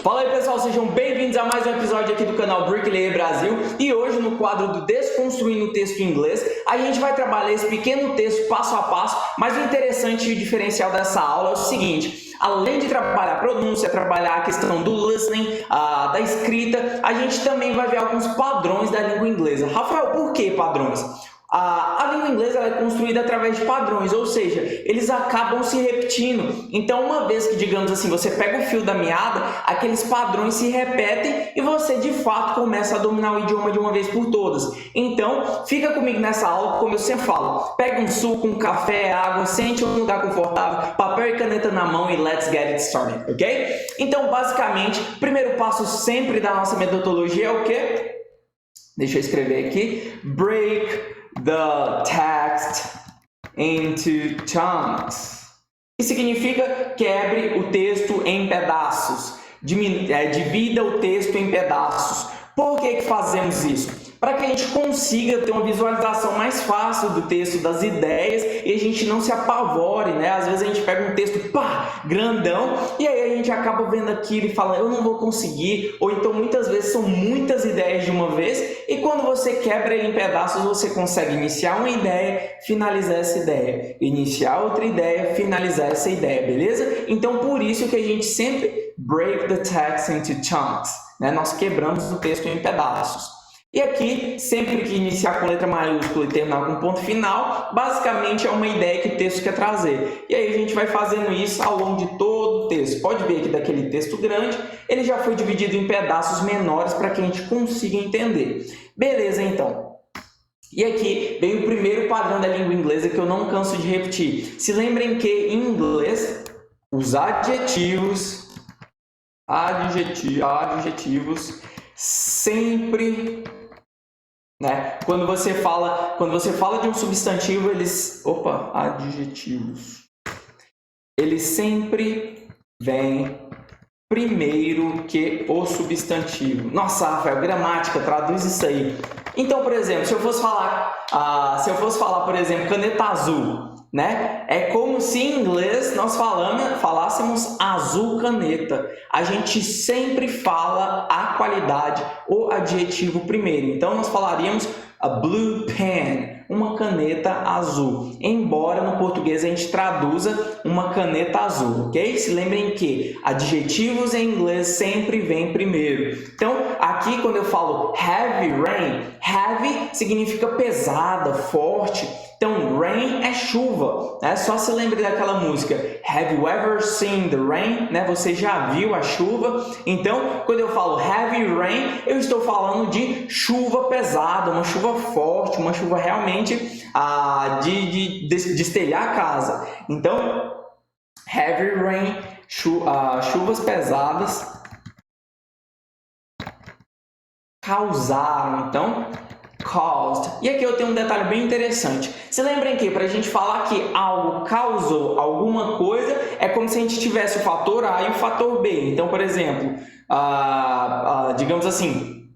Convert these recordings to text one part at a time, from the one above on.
Fala aí pessoal, sejam bem-vindos a mais um episódio aqui do canal Bricklayer Brasil. E hoje no quadro do Desconstruindo o Texto em Inglês, a gente vai trabalhar esse pequeno texto passo a passo. Mas o interessante e o diferencial dessa aula é o seguinte: além de trabalhar a pronúncia, trabalhar a questão do listening, da escrita, a gente também vai ver alguns padrões da língua inglesa. Rafael, por que padrões? A língua inglesa ela é construída através de padrões, ou seja, eles acabam se repetindo. Então, uma vez que, digamos assim, você pega o fio da meada, aqueles padrões se repetem e você, de fato, começa a dominar o idioma de uma vez por todas. Então, fica comigo nessa aula, como eu sempre falo. Pega um suco, um café, água, sente em um lugar confortável, papel e caneta na mão e let's get it started, ok? Então, basicamente, o primeiro passo sempre da nossa metodologia é o quê? Deixa eu escrever aqui. Break the text into chunks. Que significa quebre o texto em pedaços. Divida o texto em pedaços. Por que fazemos isso? Para que a gente consiga ter uma visualização mais fácil do texto, das ideias, e a gente não se apavore, né? Às vezes a gente pega um texto, grandão, e aí a gente acaba vendo aquilo e fala, eu não vou conseguir, ou então muitas vezes são muitas ideias de uma vez, e quando você quebra ele em pedaços, você consegue iniciar uma ideia, finalizar essa ideia, iniciar outra ideia, finalizar essa ideia, beleza? Então, por isso que a gente sempre break the text into chunks, né? Nós quebramos o texto em pedaços. E aqui, sempre que iniciar com letra maiúscula e terminar com ponto final, basicamente é uma ideia que o texto quer trazer. E aí a gente vai fazendo isso ao longo de todo o texto. Pode ver que daquele texto grande, ele já foi dividido em pedaços menores para que a gente consiga entender. Beleza, então. E aqui vem o primeiro padrão da língua inglesa que eu não canso de repetir. Se lembrem que em inglês, os adjetivos sempre, né? Quando você fala de um substantivo, eles sempre vêm primeiro que o substantivo. Nossa, Rafael, gramática, traduz isso aí. Então, por exemplo, se eu fosse falar, por exemplo, caneta azul, né? É como se em inglês nós falássemos azul caneta. A gente sempre fala a qualidade, o adjetivo primeiro. Então, nós falaríamos a blue pen, uma caneta azul. Embora no português a gente traduza uma caneta azul, ok? Se lembrem que adjetivos em inglês sempre vêm primeiro. Então, aqui quando eu falo heavy rain, heavy significa pesada, forte. Então, rain é chuva, né? Só se lembre daquela música Have you ever seen the rain? Né? Você já viu a chuva? Então, quando eu falo heavy rain, eu estou falando de chuva pesada, uma chuva forte, uma chuva realmente de destelhar a casa. Então, heavy rain, chuvas pesadas causaram, então, caused. E aqui eu tenho um detalhe bem interessante. Se lembrem que para a gente falar que algo causou alguma coisa, é como se a gente tivesse o fator A e o fator B. Então, por exemplo, digamos assim,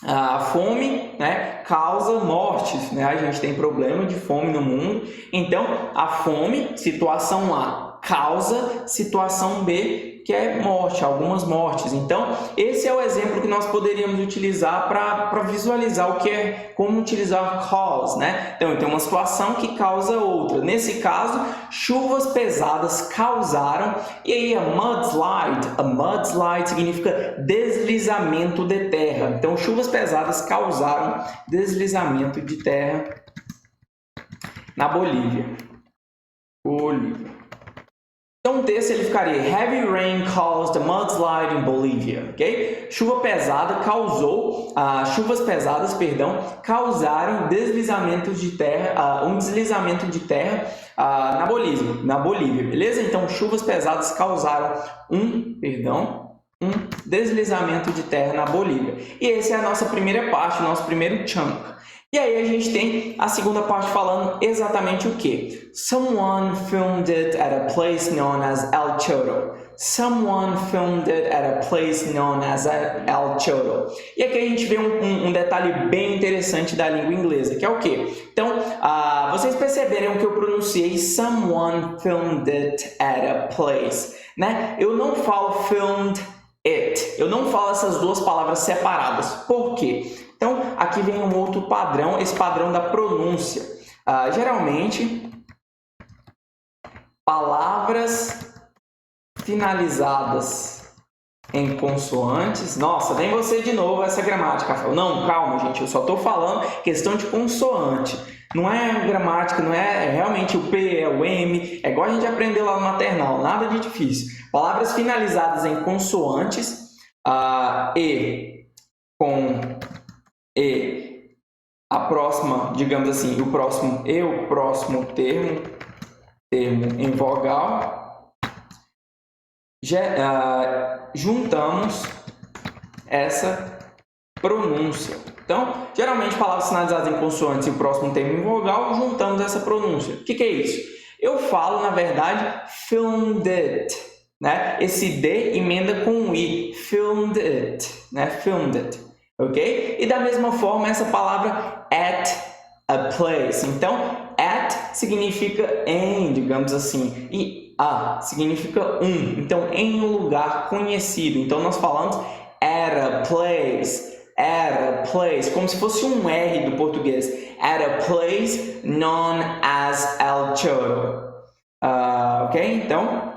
a fome, né, causa mortes, né? A gente tem problema de fome no mundo. Então, a fome, situação A, causa situação B, que é morte, algumas mortes. Então, esse é o exemplo que nós poderíamos utilizar para visualizar o que é, como utilizar cause, né? Então, tem uma situação que causa outra. Nesse caso, chuvas pesadas causaram, e aí a mudslide significa deslizamento de terra. Então, chuvas pesadas causaram deslizamento de terra na Bolívia. Então, o texto ele ficaria Heavy rain caused a mudslide in Bolivia, ok? Chuvas pesadas causaram deslizamento de terra, um deslizamento de terra na Bolívia, beleza? Então, chuvas pesadas causaram um deslizamento de terra na Bolívia. E essa é a nossa primeira parte, o nosso primeiro chunk. E aí a gente tem a segunda parte falando exatamente o que? Someone filmed it at a place known as El Chorro. Someone filmed it at a place known as El Chorro. E aqui a gente vê um detalhe bem interessante da língua inglesa, que é o que? Então, vocês perceberam que eu pronunciei someone filmed it at a place, né? Eu não falo filmed it. Eu não falo essas duas palavras separadas. Por quê? Então, aqui vem um outro padrão, esse padrão da pronúncia. Geralmente, palavras finalizadas em consoantes... Nossa, vem você de novo essa gramática, Rafael. Não, calma, gente, eu só estou falando questão de consoante. Não é gramática, não é realmente o P, é o M, é igual a gente aprendeu lá no maternal, nada de difícil. Palavras finalizadas em consoantes, E com E, a próxima, digamos assim, o próximo E, o próximo termo em vogal, juntamos essa pronúncia. Então, geralmente, palavras finalizadas em consoantes e o próximo termo em vogal, juntamos essa pronúncia. O que é isso? Eu falo, na verdade, filmed it, né? Esse D emenda com um I, filmed it, né? Filmed it, ok? E da mesma forma, essa palavra at a place. Então, at significa em, digamos assim, e a significa um. Então, em um lugar conhecido. Então, nós falamos at a place. At a place, como se fosse um R do português. At a place known as El Chorro. Ok? Então,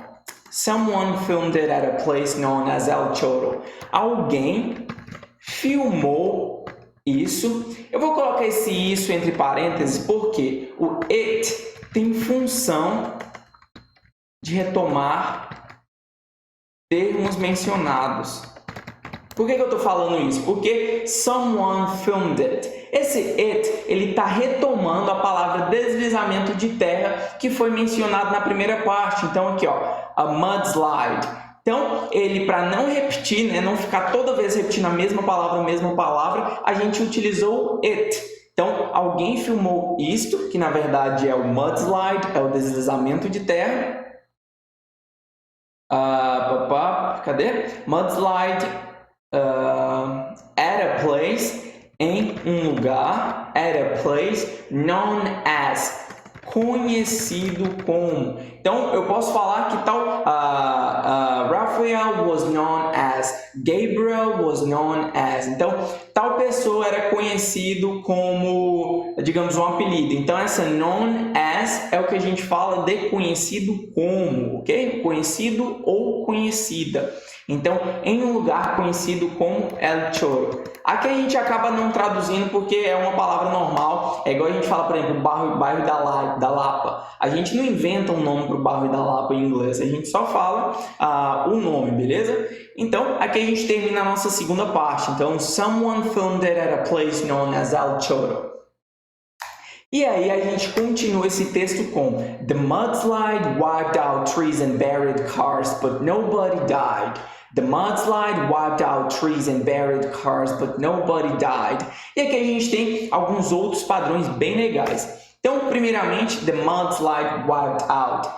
someone filmed it at a place known as El Chorro. Alguém filmou isso. Eu vou colocar esse isso entre parênteses porque o it tem função de retomar termos mencionados. Por que eu estou falando isso? Porque someone filmed it. Esse it, ele está retomando a palavra deslizamento de terra que foi mencionado na primeira parte. Então, aqui, ó, a mudslide. Então, ele, para não repetir, né, não ficar toda vez repetindo a mesma palavra, a gente utilizou it. Então, alguém filmou isto, que na verdade é o mudslide, é o deslizamento de terra. Cadê? Mudslide. At a place, em um lugar, at a place known as, conhecido como. Então, eu posso falar que tal Raphael was known as, Gabriel was known as. Então, tal pessoa era conhecido como, digamos, um apelido. Então, essa known as é o que a gente fala de conhecido como, ok? Conhecido ou conhecida. Então, em um lugar conhecido como El Chorro. Aqui a gente acaba não traduzindo porque é uma palavra normal. É igual a gente fala, por exemplo, bairro da Lapa. A gente não inventa um nome para o bairro da Lapa em inglês. A gente só fala o nome, beleza? Então, aqui a gente termina a nossa segunda parte. Então, someone filmed it at a place known as El Chorro. E aí a gente continua esse texto com The mudslide wiped out trees and buried cars, but nobody died. The mudslide wiped out trees and buried cars, but nobody died. E aqui a gente tem alguns outros padrões bem legais. Então, primeiramente, the mudslide wiped out.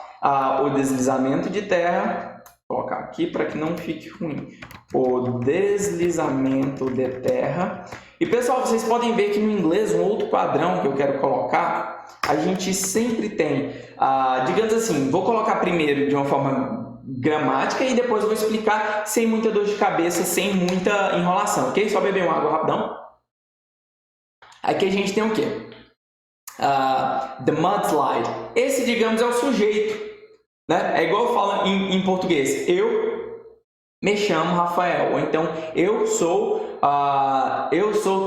O deslizamento de terra. Vou colocar aqui para que não fique ruim. O deslizamento de terra. E, pessoal, vocês podem ver que no inglês, um outro padrão que eu quero colocar, a gente sempre tem, digamos assim, vou colocar primeiro de uma forma gramática e depois eu vou explicar sem muita dor de cabeça, sem muita enrolação, ok? Só beber uma água rapidão. Aqui a gente tem o quê? The mudslide. Esse, digamos, é o sujeito, né? É igual eu falo em português. Eu me chamo Rafael. Ou então, eu sou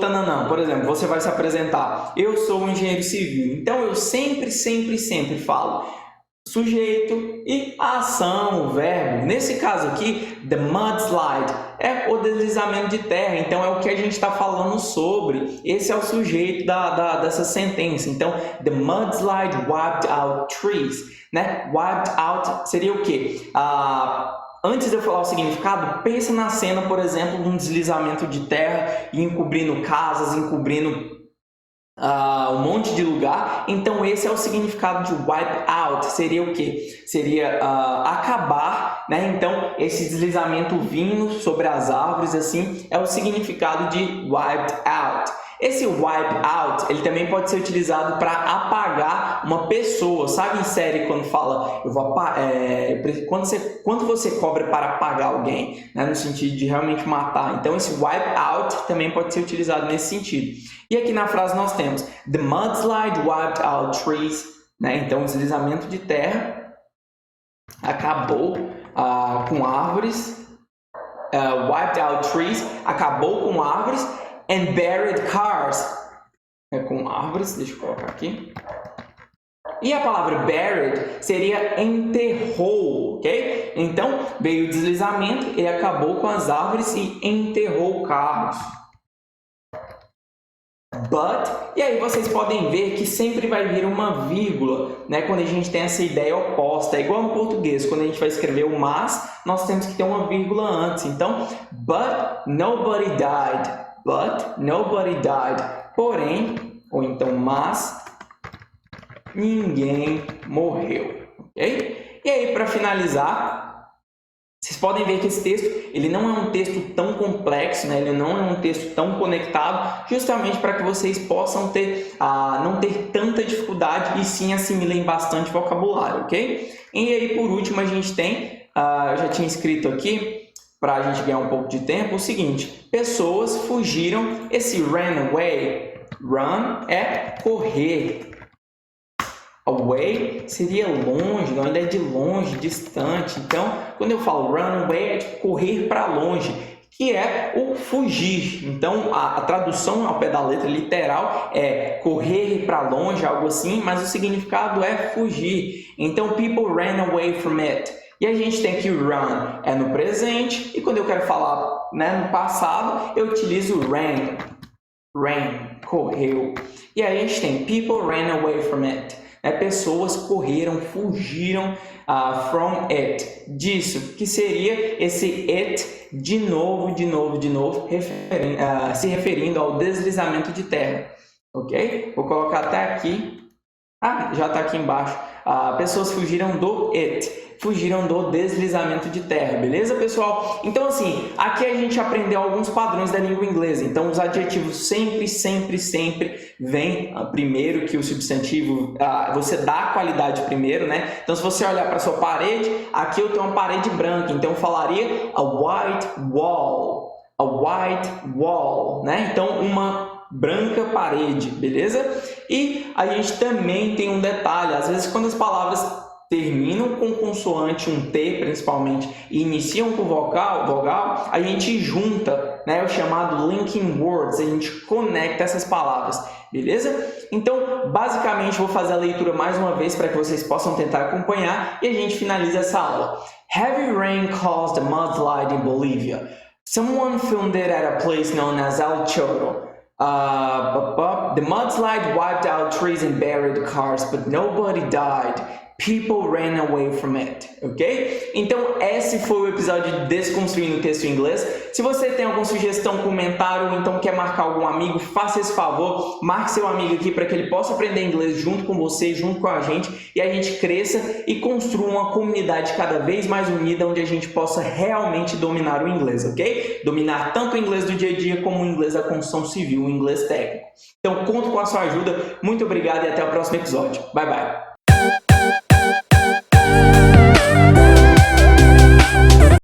Tananã. Por exemplo, você vai se apresentar. Eu sou um engenheiro civil. Então, eu sempre falo sujeito e a ação, o verbo. Nesse caso aqui, the mudslide é o deslizamento de terra. Então, é o que a gente está falando sobre. Esse é o sujeito dessa sentença. Então, the mudslide wiped out trees. Né? Wiped out seria o quê? Antes de eu falar o significado, pensa na cena, por exemplo, de um deslizamento de terra encobrindo casas, encobrindo um monte de lugar. Então, esse é o significado de wipe out. Seria o quê? Seria acabar, né? Então, esse deslizamento vindo sobre as árvores, assim, é o significado de wiped out. Esse wipe out, ele também pode ser utilizado para apagar uma pessoa. Sabe em série quando fala, quanto você cobra para apagar alguém, né? No sentido de realmente matar. Então esse wipe out também pode ser utilizado nesse sentido. E aqui na frase nós temos the mudslide wiped out trees, né? Então o deslizamento de terra acabou com árvores. Wiped out trees, acabou com árvores, and buried cars, com árvores, deixa eu colocar aqui. E a palavra buried seria enterrou, ok? Então, veio o deslizamento, ele acabou com as árvores e enterrou carros. But, e aí vocês podem ver que sempre vai vir uma vírgula, né? Quando a gente tem essa ideia oposta. É igual no português, quando a gente vai escrever o mas, nós temos que ter uma vírgula antes. Então, but nobody died. But nobody died. Porém, ou então mas, ninguém morreu. Ok? E aí, para finalizar, vocês podem ver que esse texto ele não é um texto tão complexo, né? Ele não é um texto tão conectado, justamente para que vocês possam não ter tanta dificuldade e sim assimilem bastante vocabulário, ok? E aí, por último, a gente tem, eu já tinha escrito aqui, para a gente ganhar um pouco de tempo, o seguinte: pessoas fugiram. Esse ran away, run é correr. Away seria longe, não, ainda é de longe, distante. Então, quando eu falo run away, é de correr para longe, que é o fugir. Então, a tradução ao pé da letra literal é correr para longe, algo assim, mas o significado é fugir. Então, people ran away from it. E a gente tem que run é no presente, e quando eu quero falar, né, no passado, eu utilizo ran. Ran, correu. E aí a gente tem people ran away from it. Pessoas correram, fugiram from it, disso, que seria esse it de novo, se referindo ao deslizamento de terra, ok? Vou colocar até aqui, já está aqui embaixo, pessoas fugiram do it, fugiram do deslizamento de terra, beleza, pessoal? Então, assim, aqui a gente aprendeu alguns padrões da língua inglesa. Então, os adjetivos sempre vêm primeiro que o substantivo. Você dá a qualidade primeiro, né? Então, se você olhar para a sua parede, aqui eu tenho uma parede branca, então eu falaria a white wall, né? Então, uma branca parede, beleza? E a gente também tem um detalhe, às vezes quando as palavras terminam com consoante, um T principalmente, e iniciam com vogal, a gente junta, né, o chamado linking words, a gente conecta essas palavras, beleza? Então, basicamente, vou fazer a leitura mais uma vez para que vocês possam tentar acompanhar e a gente finaliza essa aula. Heavy rain caused a mudslide in Bolivia. Someone filmed it at a place known as El Chorro. The mudslide wiped out trees and buried cars, but nobody died. People ran away from it, ok? Então, esse foi o episódio de Desconstruindo o Texto em Inglês. Se você tem alguma sugestão, comentário, ou então quer marcar algum amigo, faça esse favor, marque seu amigo aqui para que ele possa aprender inglês junto com você, junto com a gente, e a gente cresça e construa uma comunidade cada vez mais unida, onde a gente possa realmente dominar o inglês, ok? Dominar tanto o inglês do dia a dia, como o inglês da construção civil, o inglês técnico. Então, conto com a sua ajuda. Muito obrigado e até o próximo episódio. Bye, bye!